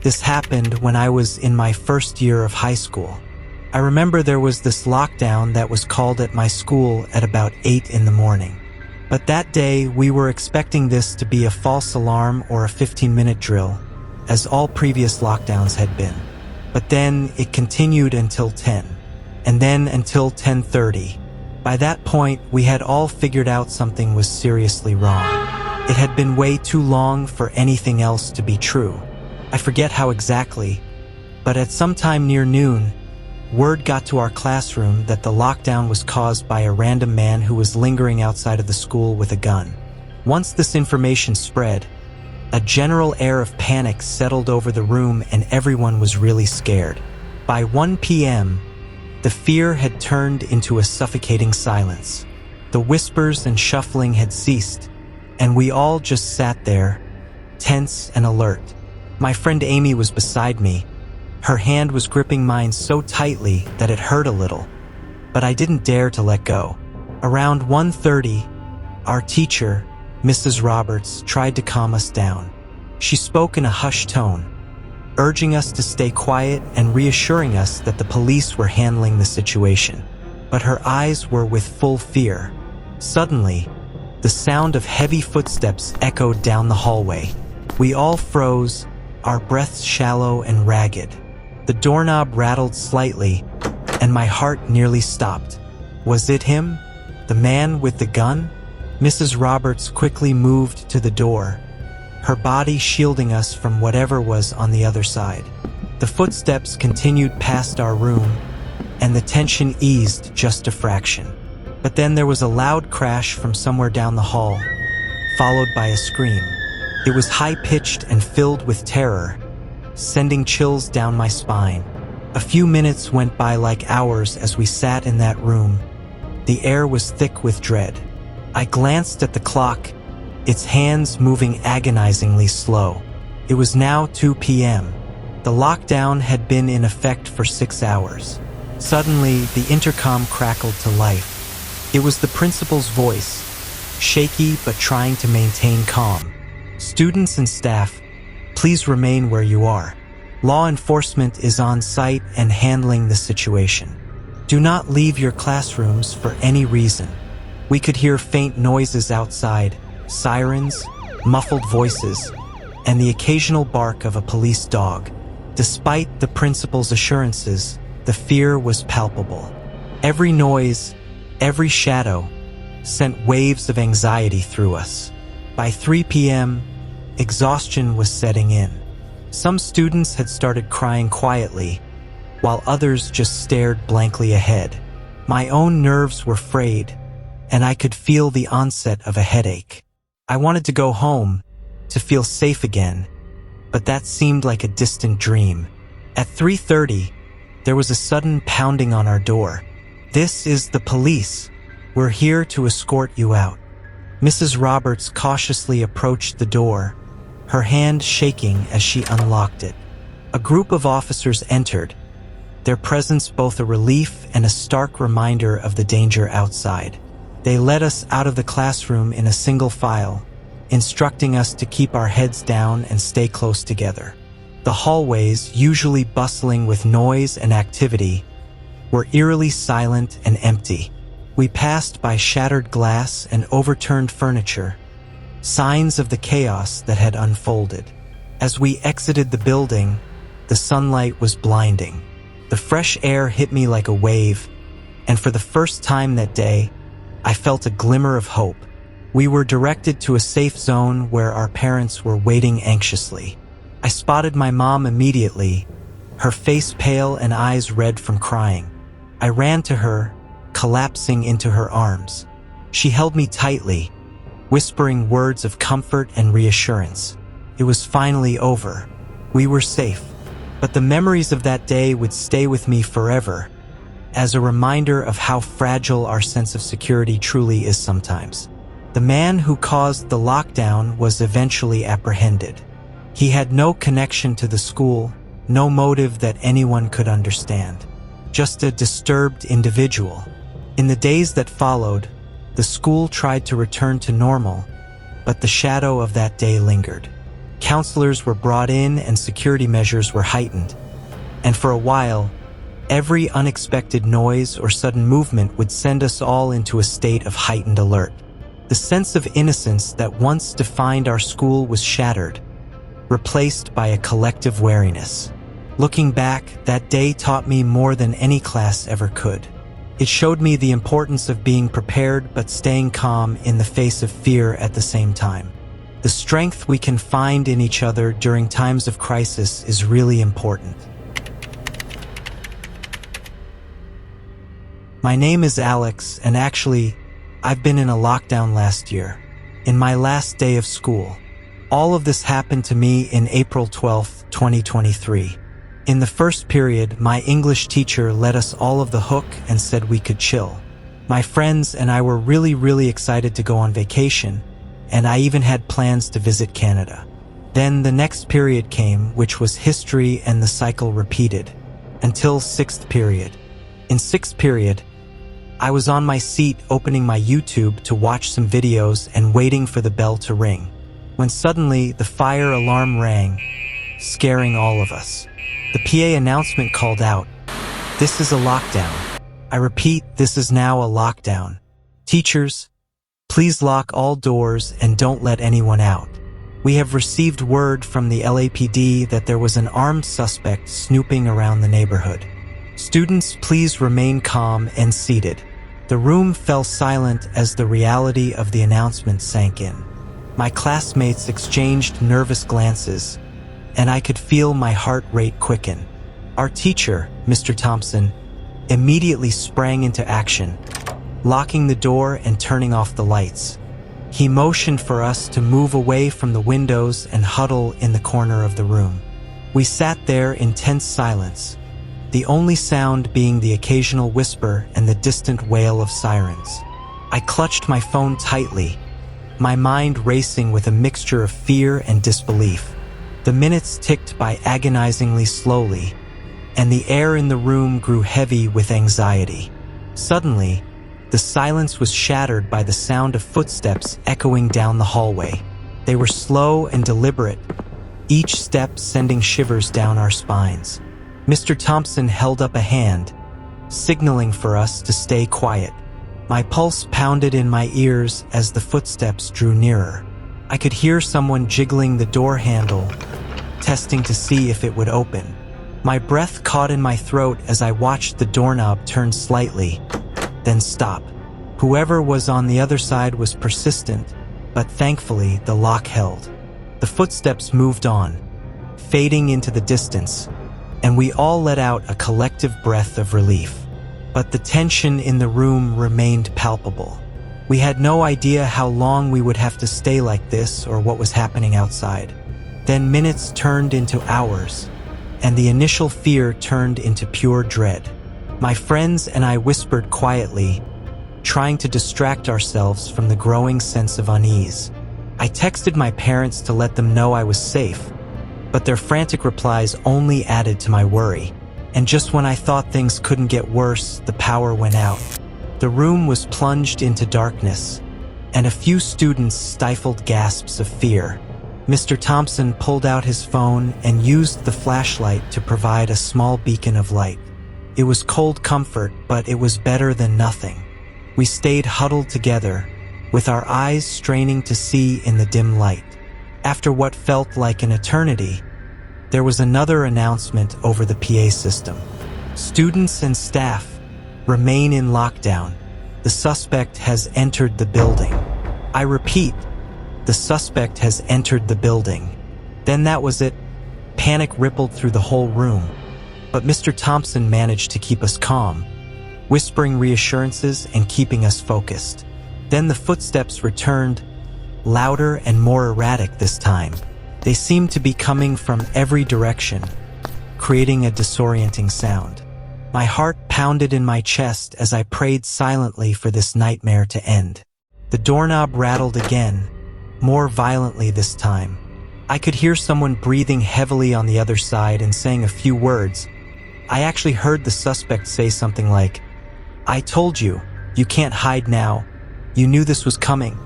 This happened when I was in my first year of high school. I remember there was this lockdown that was called at my school at about 8 in the morning. But that day, we were expecting this to be a false alarm or a 15-minute drill, as all previous lockdowns had been. But then it continued until 10, and then until 10:30. By that point, we had all figured out something was seriously wrong. It had been way too long for anything else to be true. I forget how exactly, but at some time near noon, word got to our classroom that the lockdown was caused by a random man who was lingering outside of the school with a gun. Once this information spread, a general air of panic settled over the room and everyone was really scared. By 1 p.m., the fear had turned into a suffocating silence. The whispers and shuffling had ceased, and we all just sat there, tense and alert. My friend Amy was beside me. Her hand was gripping mine so tightly that it hurt a little, but I didn't dare to let go. Around 1:30, our teacher, Mrs. Roberts, tried to calm us down. She spoke in a hushed tone, urging us to stay quiet and reassuring us that the police were handling the situation. But her eyes were with full fear. Suddenly, the sound of heavy footsteps echoed down the hallway. We all froze, our breaths shallow and ragged. The doorknob rattled slightly, and my heart nearly stopped. Was it him? The man with the gun? Mrs. Roberts quickly moved to the door, her body shielding us from whatever was on the other side. The footsteps continued past our room, and the tension eased just a fraction. But then there was a loud crash from somewhere down the hall, followed by a scream. It was high-pitched and filled with terror, sending chills down my spine. A few minutes went by like hours as we sat in that room. The air was thick with dread. I glanced at the clock, its hands moving agonizingly slow. It was now 2 p.m. The lockdown had been in effect for 6 hours. Suddenly, the intercom crackled to life. It was the principal's voice, shaky but trying to maintain calm. Students and staff, please remain where you are. Law enforcement is on site and handling the situation. Do not leave your classrooms for any reason. We could hear faint noises outside, sirens, muffled voices, and the occasional bark of a police dog. Despite the principal's assurances, the fear was palpable. Every noise, every shadow, sent waves of anxiety through us. By 3 p.m., exhaustion was setting in. Some students had started crying quietly, while others just stared blankly ahead. My own nerves were frayed, and I could feel the onset of a headache. I wanted to go home, to feel safe again, but that seemed like a distant dream. At 3:30, there was a sudden pounding on our door. "This is the police. We're here to escort you out." Mrs. Roberts cautiously approached the door, her hand shaking as she unlocked it. A group of officers entered, their presence both a relief and a stark reminder of the danger outside. They led us out of the classroom in a single file, instructing us to keep our heads down and stay close together. The hallways, usually bustling with noise and activity, were eerily silent and empty. We passed by shattered glass and overturned furniture, signs of the chaos that had unfolded. As we exited the building, the sunlight was blinding. The fresh air hit me like a wave, and for the first time that day, I felt a glimmer of hope. We were directed to a safe zone where our parents were waiting anxiously. I spotted my mom immediately, her face pale and eyes red from crying. I ran to her, collapsing into her arms. She held me tightly, whispering words of comfort and reassurance. It was finally over. We were safe. But the memories of that day would stay with me forever, as a reminder of how fragile our sense of security truly is sometimes. The man who caused the lockdown was eventually apprehended. He had no connection to the school, no motive that anyone could understand. Just a disturbed individual. In the days that followed, the school tried to return to normal, but the shadow of that day lingered. Counselors were brought in and security measures were heightened. And for a while, every unexpected noise or sudden movement would send us all into a state of heightened alert. The sense of innocence that once defined our school was shattered, replaced by a collective wariness. Looking back, that day taught me more than any class ever could. It showed me the importance of being prepared but staying calm in the face of fear at the same time. The strength we can find in each other during times of crisis is really important. My name is Alex, and actually, I've been in a lockdown last year, in my last day of school. All of this happened to me in April 12, 2023. In the first period, my English teacher let us all off the hook and said we could chill. My friends and I were really excited to go on vacation, and I even had plans to visit Canada. Then the next period came, which was history, and the cycle repeated, until sixth period. In sixth period, I was on my seat opening my YouTube to watch some videos and waiting for the bell to ring, when suddenly the fire alarm rang, scaring all of us. The PA announcement called out, "This is a lockdown." I repeat, this is now a lockdown. Teachers, please lock all doors and don't let anyone out. We have received word from the LAPD that there was an armed suspect snooping around the neighborhood. Students, please remain calm and seated. The room fell silent as the reality of the announcement sank in. My classmates exchanged nervous glances, and I could feel my heart rate quicken. Our teacher, Mr. Thompson, immediately sprang into action, locking the door and turning off the lights. He motioned for us to move away from the windows and huddle in the corner of the room. We sat there in tense silence, the only sound being the occasional whisper and the distant wail of sirens. I clutched my phone tightly, my mind racing with a mixture of fear and disbelief. The minutes ticked by agonizingly slowly, and the air in the room grew heavy with anxiety. Suddenly, the silence was shattered by the sound of footsteps echoing down the hallway. They were slow and deliberate, each step sending shivers down our spines. Mr. Thompson held up a hand, signaling for us to stay quiet. My pulse pounded in my ears as the footsteps drew nearer. I could hear someone jiggling the door handle, testing to see if it would open. My breath caught in my throat as I watched the doorknob turn slightly, then stop. Whoever was on the other side was persistent, but thankfully the lock held. The footsteps moved on, fading into the distance, and we all let out a collective breath of relief. But the tension in the room remained palpable. We had no idea how long we would have to stay like this or what was happening outside. Then minutes turned into hours, and the initial fear turned into pure dread. My friends and I whispered quietly, trying to distract ourselves from the growing sense of unease. I texted my parents to let them know I was safe, but their frantic replies only added to my worry. And just when I thought things couldn't get worse, the power went out. The room was plunged into darkness, and a few students stifled gasps of fear. Mr. Thompson pulled out his phone and used the flashlight to provide a small beacon of light. It was cold comfort, but it was better than nothing. We stayed huddled together, with our eyes straining to see in the dim light. After what felt like an eternity, there was another announcement over the PA system. Students and staff, remain in lockdown. The suspect has entered the building. I repeat, the suspect has entered the building. Then that was it. Panic rippled through the whole room. But Mr. Thompson managed to keep us calm, whispering reassurances and keeping us focused. Then the footsteps returned, louder and more erratic this time. They seemed to be coming from every direction, creating a disorienting sound. My heart pounded in my chest as I prayed silently for this nightmare to end. The doorknob rattled again, more violently this time. I could hear someone breathing heavily on the other side and saying a few words. I actually heard the suspect say something like, "I told you, you can't hide now. You knew this was coming."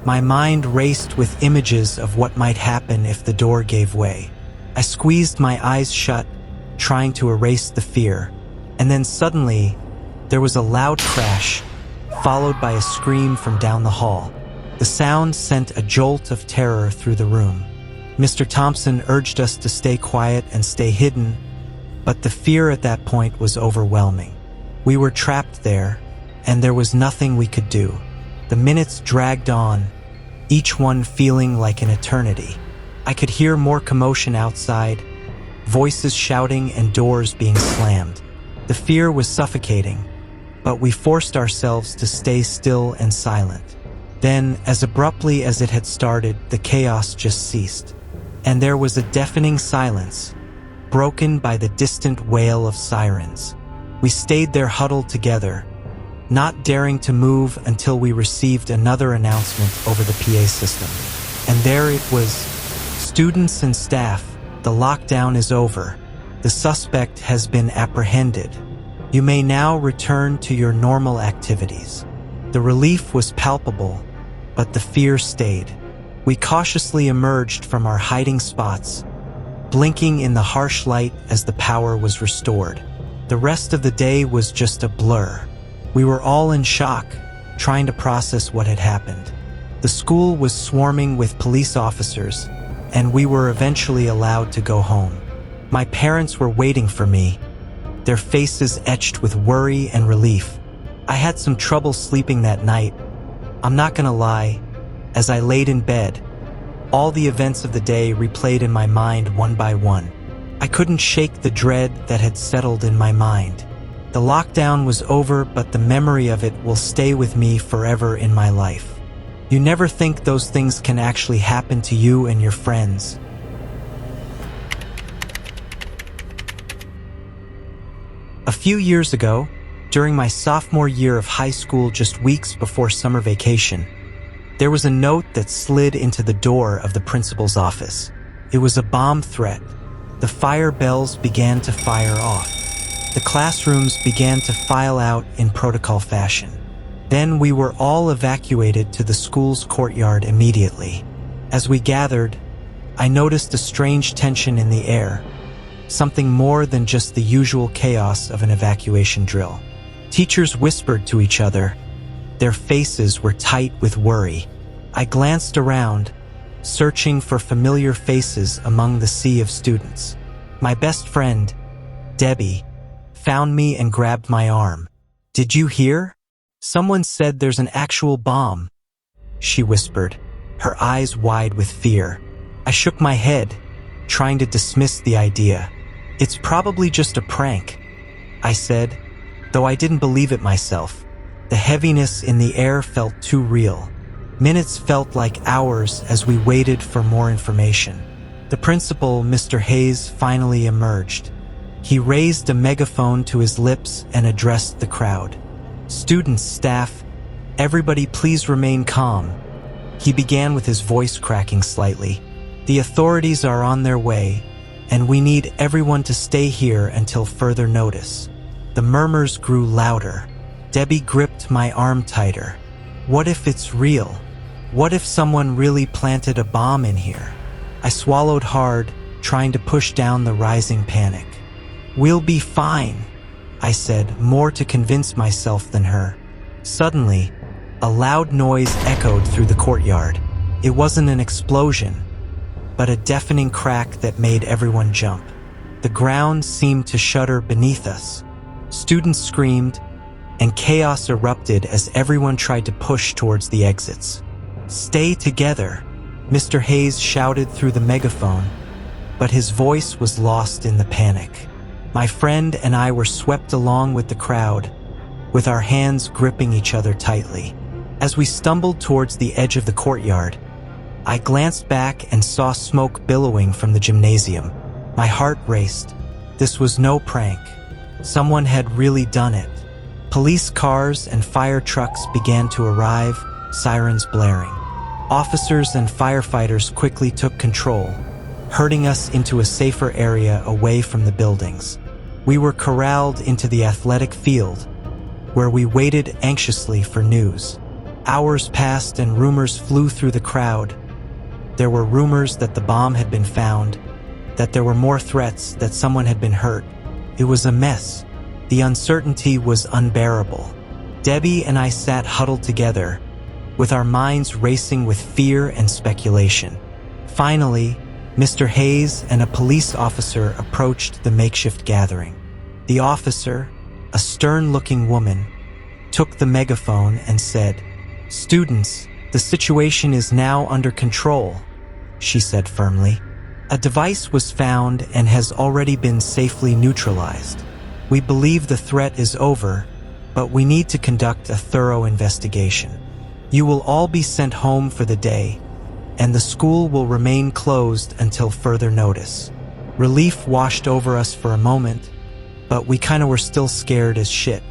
My mind raced with images of what might happen if the door gave way. I squeezed my eyes shut, trying to erase the fear, and then suddenly, there was a loud crash, followed by a scream from down the hall. The sound sent a jolt of terror through the room. Mr. Thompson urged us to stay quiet and stay hidden, but the fear at that point was overwhelming. We were trapped there, and there was nothing we could do. The minutes dragged on, each one feeling like an eternity. I could hear more commotion outside, voices shouting and doors being slammed. The fear was suffocating, but we forced ourselves to stay still and silent. Then, as abruptly as it had started, the chaos just ceased, and there was a deafening silence, broken by the distant wail of sirens. We stayed there huddled together, not daring to move until we received another announcement over the PA system. And there it was. Students and staff, the lockdown is over. The suspect has been apprehended. You may now return to your normal activities. The relief was palpable, but the fear stayed. We cautiously emerged from our hiding spots, blinking in the harsh light as the power was restored. The rest of the day was just a blur. We were all in shock, trying to process what had happened. The school was swarming with police officers, and we were eventually allowed to go home. My parents were waiting for me, their faces etched with worry and relief. I had some trouble sleeping that night. I'm not gonna lie, as I laid in bed, all the events of the day replayed in my mind one by one. I couldn't shake the dread that had settled in my mind. The lockdown was over, but the memory of it will stay with me forever in my life. You never think those things can actually happen to you and your friends. A few years ago, during my sophomore year of high school, just weeks before summer vacation, there was a note that slid into the door of the principal's office. It was a bomb threat. The fire bells began to fire off. The classrooms began to file out in protocol fashion. Then we were all evacuated to the school's courtyard immediately. As we gathered, I noticed a strange tension in the air, something more than just the usual chaos of an evacuation drill. Teachers whispered to each other. Their faces were tight with worry. I glanced around, searching for familiar faces among the sea of students. My best friend, Debbie, found me and grabbed my arm. "Did you hear? Someone said there's an actual bomb," she whispered, her eyes wide with fear. I shook my head, trying to dismiss the idea. "It's probably just a prank," I said, though I didn't believe it myself. The heaviness in the air felt too real. Minutes felt like hours as we waited for more information. The principal, Mr. Hayes, finally emerged. He raised a megaphone to his lips and addressed the crowd. "Students, staff, everybody please remain calm." He began with his voice cracking slightly. "The authorities are on their way, and we need everyone to stay here until further notice." The murmurs grew louder. Debbie gripped my arm tighter. "What if it's real? What if someone really planted a bomb in here?" I swallowed hard, trying to push down the rising panic. "We'll be fine," I said, more to convince myself than her. Suddenly, a loud noise echoed through the courtyard. It wasn't an explosion, but a deafening crack that made everyone jump. The ground seemed to shudder beneath us. Students screamed, and chaos erupted as everyone tried to push towards the exits. "Stay together," Mr. Hayes shouted through the megaphone, but his voice was lost in the panic. My friend and I were swept along with the crowd, with our hands gripping each other tightly. As we stumbled towards the edge of the courtyard, I glanced back and saw smoke billowing from the gymnasium. My heart raced. This was no prank. Someone had really done it. Police cars and fire trucks began to arrive, sirens blaring. Officers and firefighters quickly took control, herding us into a safer area away from the buildings. We were corralled into the athletic field, where we waited anxiously for news. Hours passed and rumors flew through the crowd. There were rumors that the bomb had been found, that there were more threats, that someone had been hurt. It was a mess. The uncertainty was unbearable. Debbie and I sat huddled together, with our minds racing with fear and speculation. Finally, Mr. Hayes and a police officer approached the makeshift gathering. The officer, a stern-looking woman, took the megaphone and said, "Students, the situation is now under control," she said firmly. "A device was found and has already been safely neutralized. We believe the threat is over, but we need to conduct a thorough investigation. You will all be sent home for the day, and the school will remain closed until further notice." Relief washed over us for a moment, but we kinda were still scared as shit.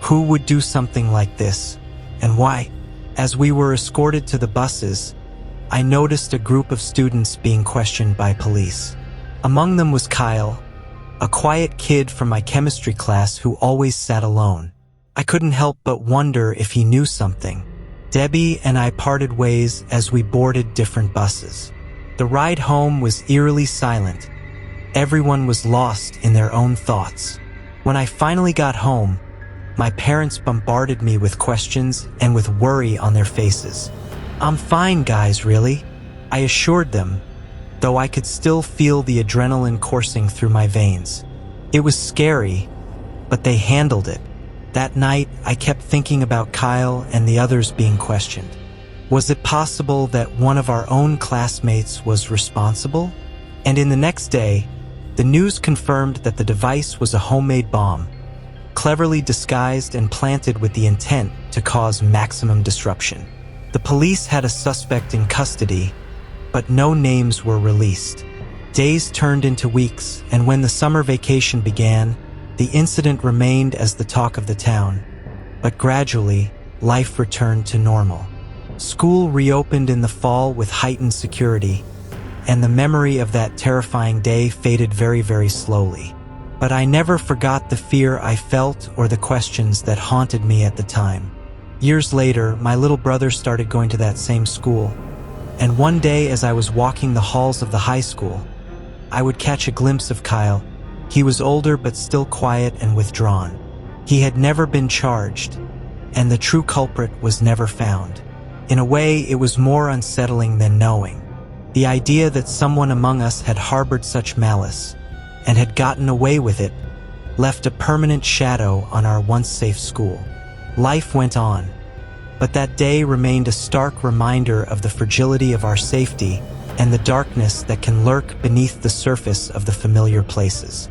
Who would do something like this, and why? As we were escorted to the buses, I noticed a group of students being questioned by police. Among them was Kyle, a quiet kid from my chemistry class who always sat alone. I couldn't help but wonder if he knew something. Debbie and I parted ways as we boarded different buses. The ride home was eerily silent. Everyone was lost in their own thoughts. When I finally got home, my parents bombarded me with questions and with worry on their faces. "I'm fine, guys, really," I assured them, though I could still feel the adrenaline coursing through my veins. It was scary, but they handled it. That night, I kept thinking about Kyle and the others being questioned. Was it possible that one of our own classmates was responsible? And in the next day, the news confirmed that the device was a homemade bomb, cleverly disguised and planted with the intent to cause maximum disruption. The police had a suspect in custody, but no names were released. Days turned into weeks, and when the summer vacation began, the incident remained as the talk of the town. But gradually, life returned to normal. School reopened in the fall with heightened security, and the memory of that terrifying day faded very, very slowly. But I never forgot the fear I felt or the questions that haunted me at the time. Years later, my little brother started going to that same school, and one day as I was walking the halls of the high school, I would catch a glimpse of Kyle. He was older but still quiet and withdrawn. He had never been charged, and the true culprit was never found. In a way, it was more unsettling than knowing. The idea that someone among us had harbored such malice and had gotten away with it left a permanent shadow on our once safe school. Life went on, but that day remained a stark reminder of the fragility of our safety and the darkness that can lurk beneath the surface of the familiar places.